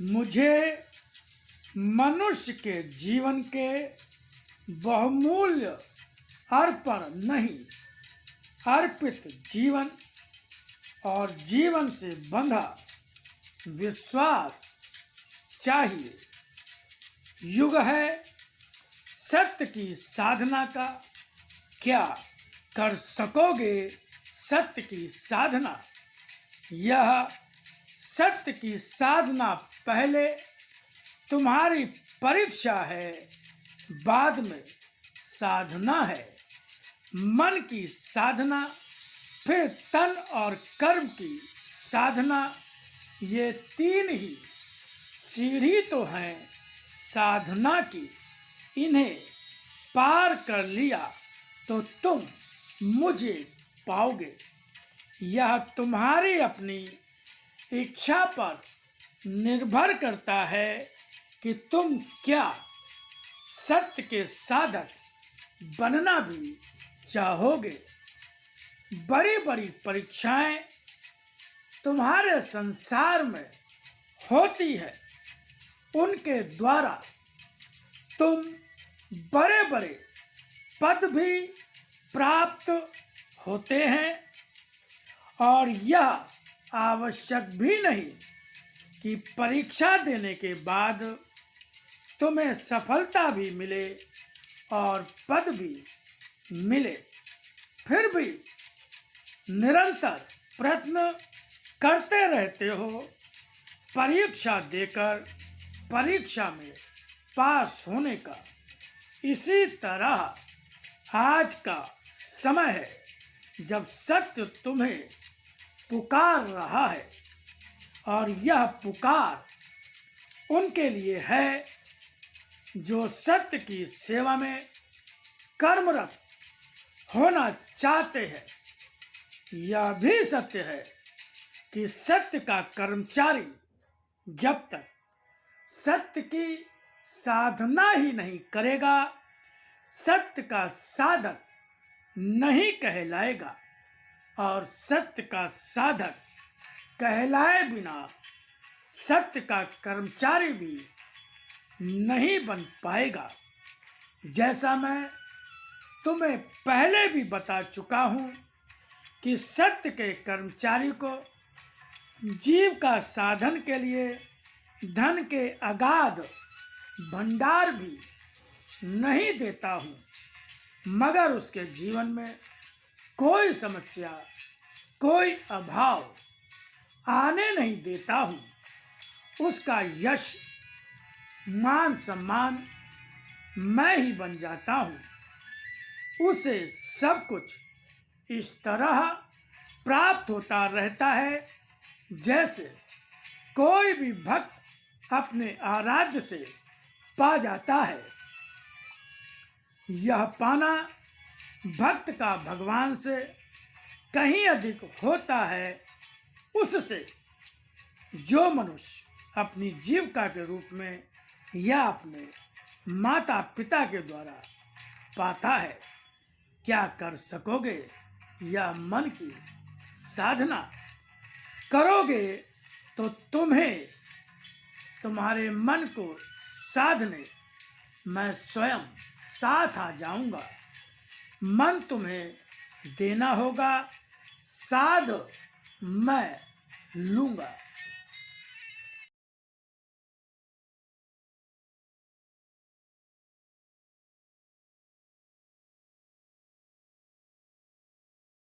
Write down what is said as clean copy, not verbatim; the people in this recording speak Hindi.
मुझे मनुष्य के जीवन के बहुमूल्य अर्पण नहीं, अर्पित जीवन और जीवन से बंधा विश्वास चाहिए। युग है सत्य की साधना का, क्या कर सकोगे सत्य की साधना? यह सत्य की साधना पहले तुम्हारी परीक्षा है, बाद में साधना है। मन की साधना, फिर तन और कर्म की साधना, ये तीन ही सीढ़ी तो हैं साधना की। इन्हें पार कर लिया तो तुम मुझे पाओगे। यह तुम्हारी अपनी इच्छा पर निर्भर करता है कि तुम क्या सत्य के साधक बनना भी चाहोगे। बड़ी बड़ी परीक्षाएं तुम्हारे संसार में होती है, उनके द्वारा तुम बड़े बड़े पद भी प्राप्त होते हैं, और यह आवश्यक भी नहीं कि परीक्षा देने के बाद तुम्हें सफलता भी मिले और पद भी मिले। फिर भी निरंतर प्रयत्न करते रहते हो, परीक्षा देकर परीक्षा में पास होने का। इसी तरह आज का समय है जब सत्य तुम्हें पुकार रहा है, और यह पुकार उनके लिए है जो सत्य की सेवा में कर्मरत होना चाहते हैं। यह भी सत्य है कि सत्य का कर्मचारी जब तक सत्य की साधना ही नहीं करेगा, सत्य का साधक नहीं कहलाएगा, और सत्य का साधक कहलाए बिना सत्य का कर्मचारी भी नहीं बन पाएगा। जैसा मैं तुम्हें पहले भी बता चुका हूँ कि सत्य के कर्मचारी को जीविका साधन के लिए धन के अगाध भंडार भी नहीं देता हूँ, मगर उसके जीवन में कोई समस्या, कोई अभाव आने नहीं देता हूँ। उसका यश, मान सम्मान मैं ही बन जाता हूँ। उसे सब कुछ इस तरह प्राप्त होता रहता है जैसे कोई भी भक्त अपने आराध्य से पा जाता है। यह पाना भक्त का भगवान से कहीं अधिक होता है उससे जो मनुष्य अपनी जीविका के रूप में या अपने माता पिता के द्वारा पाता है। क्या कर सकोगे यह मन की साधना? करोगे तो तुम्हें तुम्हारे मन को साधने मैं स्वयं साथ आ जाऊंगा। मन तुम्हें देना होगा, साध मैं लूंगा।